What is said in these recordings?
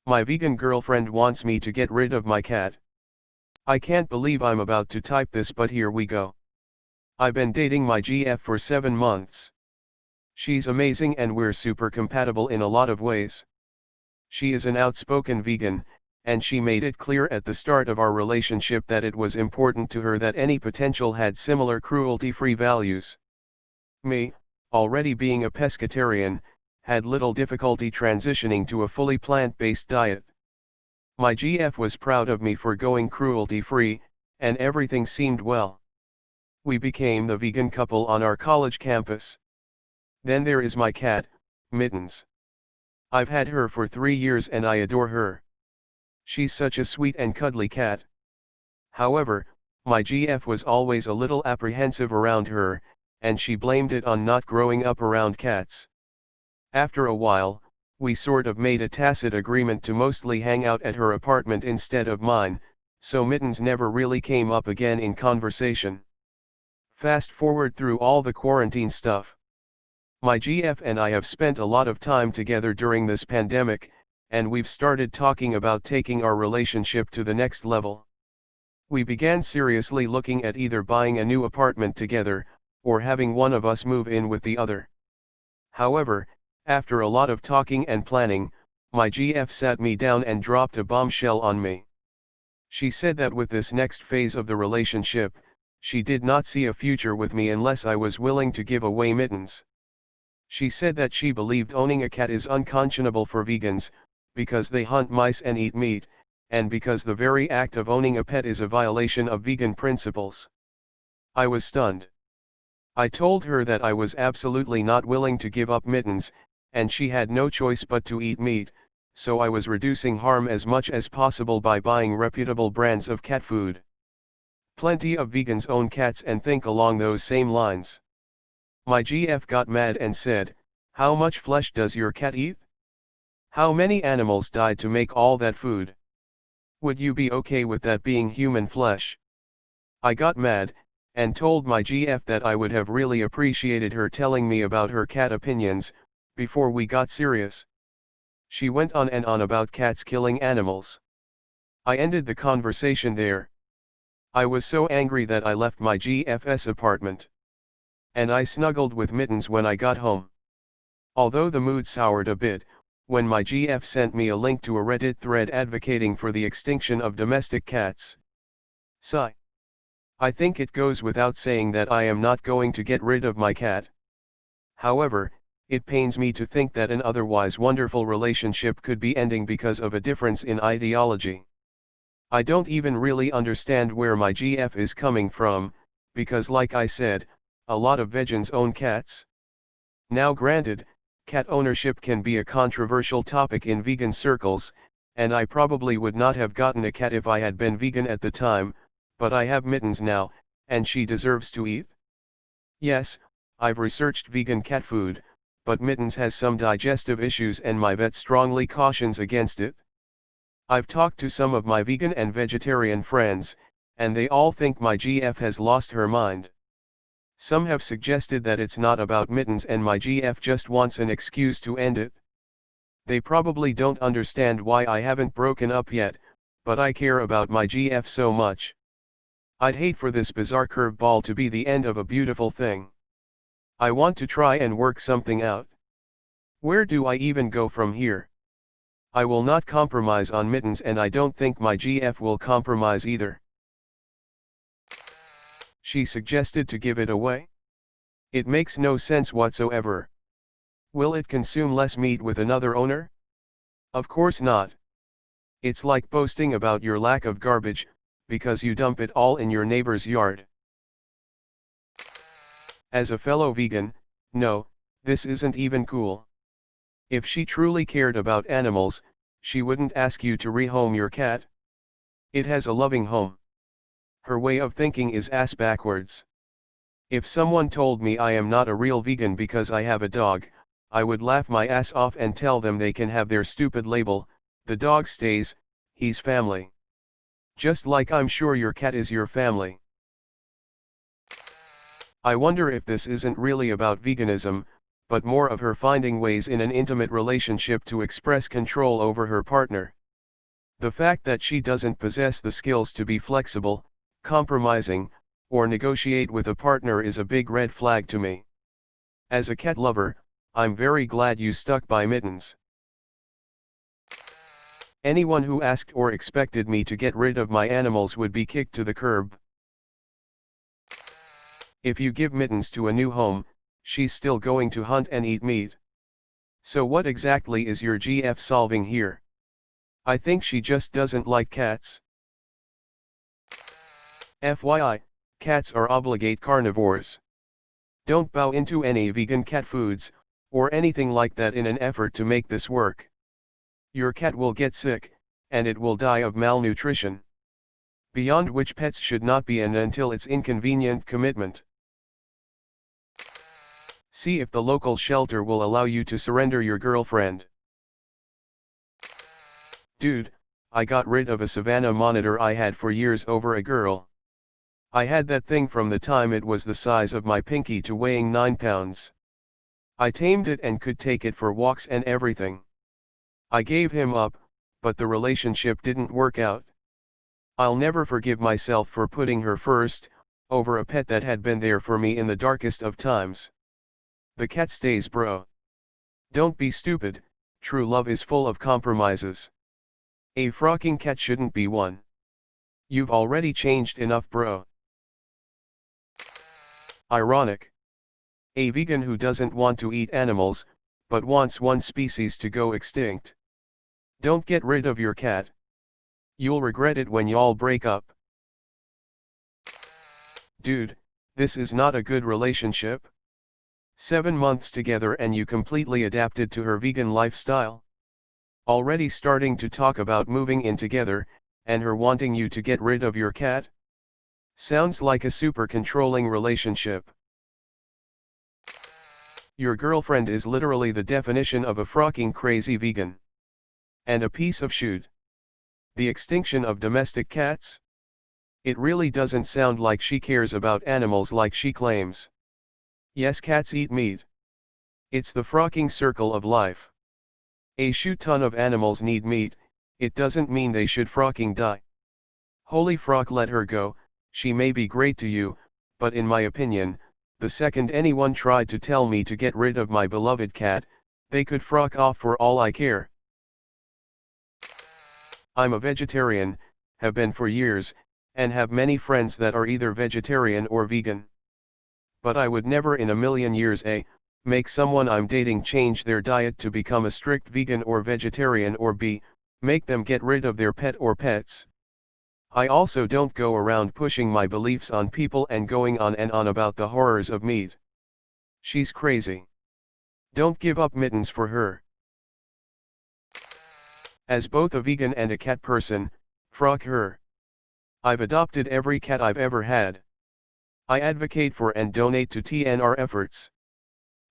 My vegan girlfriend wants me to get rid of my cat. I can't believe I'm about to type this, but here we go. I've been dating my GF for 7 months. She's amazing and we're super compatible in a lot of ways. She is an outspoken vegan, and she made it clear at the start of our relationship that it was important to her that any potential had similar cruelty-free values. Me, already being a pescatarian, had little difficulty transitioning to a fully plant-based diet. My GF was proud of me for going cruelty-free, and everything seemed well. We became the vegan couple on our college campus. Then there is my cat, Mittens. I've had her for 3 years and I adore her. She's such a sweet and cuddly cat. However, my GF was always a little apprehensive around her, and she blamed it on not growing up around cats. After a while, we sort of made a tacit agreement to mostly hang out at her apartment instead of mine, so Mittens never really came up again in conversation. Fast forward through all the quarantine stuff. My GF and I have spent a lot of time together during this pandemic, and we've started talking about taking our relationship to the next level. We began seriously looking at either buying a new apartment together, or having one of us move in with the other. However, after a lot of talking and planning, my GF sat me down and dropped a bombshell on me. She said that with this next phase of the relationship, she did not see a future with me unless I was willing to give away Mittens. She said that she believed owning a cat is unconscionable for vegans, because they hunt mice and eat meat, and because the very act of owning a pet is a violation of vegan principles. I was stunned. I told her that I was absolutely not willing to give up Mittens, and she had no choice but to eat meat, so I was reducing harm as much as possible by buying reputable brands of cat food. Plenty of vegans own cats and think along those same lines. My GF got mad and said, "How much flesh does your cat eat? How many animals died to make all that food? Would you be okay with that being human flesh?" I got mad, and told my GF that I would have really appreciated her telling me about her cat opinions, before we got serious. She went on and on about cats killing animals. I ended the conversation there. I was so angry that I left my GF's apartment. And I snuggled with Mittens when I got home. Although the mood soured a bit, when my GF sent me a link to a Reddit thread advocating for the extinction of domestic cats. Sigh. I think it goes without saying that I am not going to get rid of my cat. However, it pains me to think that an otherwise wonderful relationship could be ending because of a difference in ideology. I don't even really understand where my GF is coming from, because like I said, a lot of vegans own cats. Now granted, cat ownership can be a controversial topic in vegan circles, and I probably would not have gotten a cat if I had been vegan at the time, but I have Mittens now, and she deserves to eat. Yes, I've researched vegan cat food, but Mittens has some digestive issues and my vet strongly cautions against it. I've talked to some of my vegan and vegetarian friends, and they all think my GF has lost her mind. Some have suggested that it's not about Mittens and my GF just wants an excuse to end it. They probably don't understand why I haven't broken up yet, but I care about my GF so much. I'd hate for this bizarre curveball to be the end of a beautiful thing. I want to try and work something out. Where do I even go from here? I will not compromise on Mittens and I don't think my GF will compromise either. She suggested to give it away. It makes no sense whatsoever. Will it consume less meat with another owner? Of course not. It's like boasting about your lack of garbage, because you dump it all in your neighbor's yard. As a fellow vegan, no, this isn't even cool. If she truly cared about animals, she wouldn't ask you to rehome your cat. It has a loving home. Her way of thinking is ass backwards. If someone told me I am not a real vegan because I have a dog, I would laugh my ass off and tell them they can have their stupid label, the dog stays, he's family. Just like I'm sure your cat is your family. I wonder if this isn't really about veganism, but more of her finding ways in an intimate relationship to express control over her partner. The fact that she doesn't possess the skills to be flexible, compromising, or negotiate with a partner is a big red flag to me. As a cat lover, I'm very glad you stuck by Mittens. Anyone who asked or expected me to get rid of my animals would be kicked to the curb. If you give Mittens to a new home, she's still going to hunt and eat meat. So what exactly is your GF solving here? I think she just doesn't like cats. FYI, cats are obligate carnivores. Don't bow into any vegan cat foods, or anything like that in an effort to make this work. Your cat will get sick, and it will die of malnutrition. Beyond which pets should not be an until it's inconvenient commitment. See if the local shelter will allow you to surrender your girlfriend. Dude, I got rid of a savannah monitor I had for years over a girl. I had that thing from the time it was the size of my pinky to weighing 9 pounds. I tamed it and could take it for walks and everything. I gave him up, but the relationship didn't work out. I'll never forgive myself for putting her first, over a pet that had been there for me in the darkest of times. The cat stays, bro. Don't be stupid, true love is full of compromises. A frocking cat shouldn't be one. You've already changed enough, bro. Ironic. A vegan who doesn't want to eat animals, but wants one species to go extinct. Don't get rid of your cat. You'll regret it when y'all break up. Dude, this is not a good relationship. 7 months together and you completely adapted to her vegan lifestyle. Already starting to talk about moving in together, and her wanting you to get rid of your cat? Sounds like a super controlling relationship. Your girlfriend is literally the definition of a frocking crazy vegan. And a piece of shit. The extinction of domestic cats? It really doesn't sound like she cares about animals like she claims. Yes, cats eat meat. It's the frocking circle of life. A shoot ton of animals need meat, it doesn't mean they should frocking die. Holy frock, let her go, she may be great to you, but in my opinion, the second anyone tried to tell me to get rid of my beloved cat, they could frock off for all I care. I'm a vegetarian, have been for years, and have many friends that are either vegetarian or vegan. But I would never in a million years A, make someone I'm dating change their diet to become a strict vegan or vegetarian, or B, make them get rid of their pet or pets. I also don't go around pushing my beliefs on people and going on and on about the horrors of meat. She's crazy. Don't give up Mittens for her. As both a vegan and a cat person, frock her. I've adopted every cat I've ever had. I advocate for and donate to TNR efforts.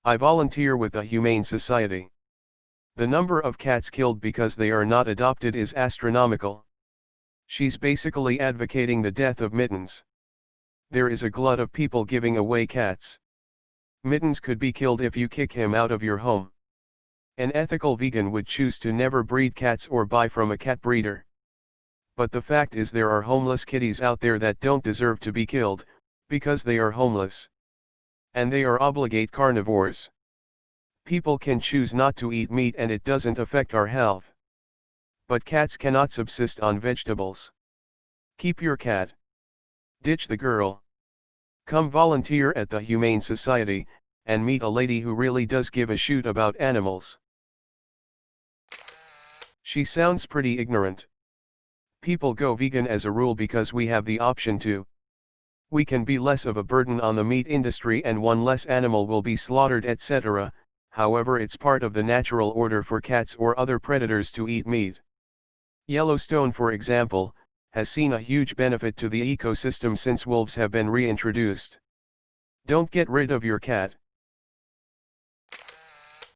I volunteer with the Humane Society. The number of cats killed because they are not adopted is astronomical. She's basically advocating the death of Mittens. There is a glut of people giving away cats. Mittens could be killed if you kick him out of your home. An ethical vegan would choose to never breed cats or buy from a cat breeder. But the fact is there are homeless kitties out there that don't deserve to be killed, because they are homeless. And they are obligate carnivores. People can choose not to eat meat and it doesn't affect our health. But cats cannot subsist on vegetables. Keep your cat. Ditch the girl. Come volunteer at the Humane Society, and meet a lady who really does give a shoot about animals. She sounds pretty ignorant. People go vegan as a rule because we have the option to. We can be less of a burden on the meat industry and one less animal will be slaughtered, etc. However, it's part of the natural order for cats or other predators to eat meat. Yellowstone, for example, has seen a huge benefit to the ecosystem since wolves have been reintroduced. Don't get rid of your cat.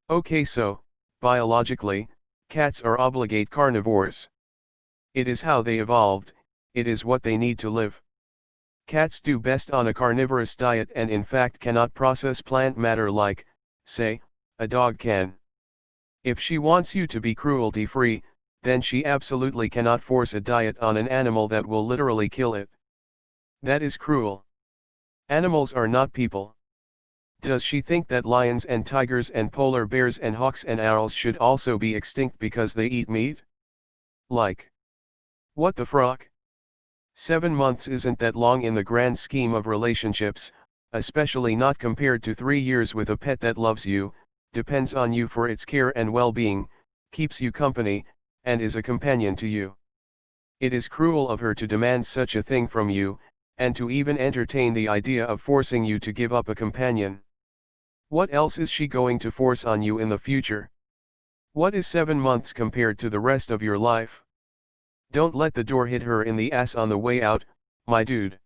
Okay, so, biologically, cats are obligate carnivores. It is how they evolved, it is what they need to live. Cats do best on a carnivorous diet and in fact cannot process plant matter like, say, a dog can. If she wants you to be cruelty-free, then she absolutely cannot force a diet on an animal that will literally kill it. That is cruel. Animals are not people. Does she think that lions and tigers and polar bears and hawks and owls should also be extinct because they eat meat? Like, what the frock? 7 months isn't that long in the grand scheme of relationships, especially not compared to 3 years with a pet that loves you, depends on you for its care and well-being, keeps you company, and is a companion to you. It is cruel of her to demand such a thing from you, and to even entertain the idea of forcing you to give up a companion. What else is she going to force on you in the future? What is 7 months compared to the rest of your life? Don't let the door hit her in the ass on the way out, my dude.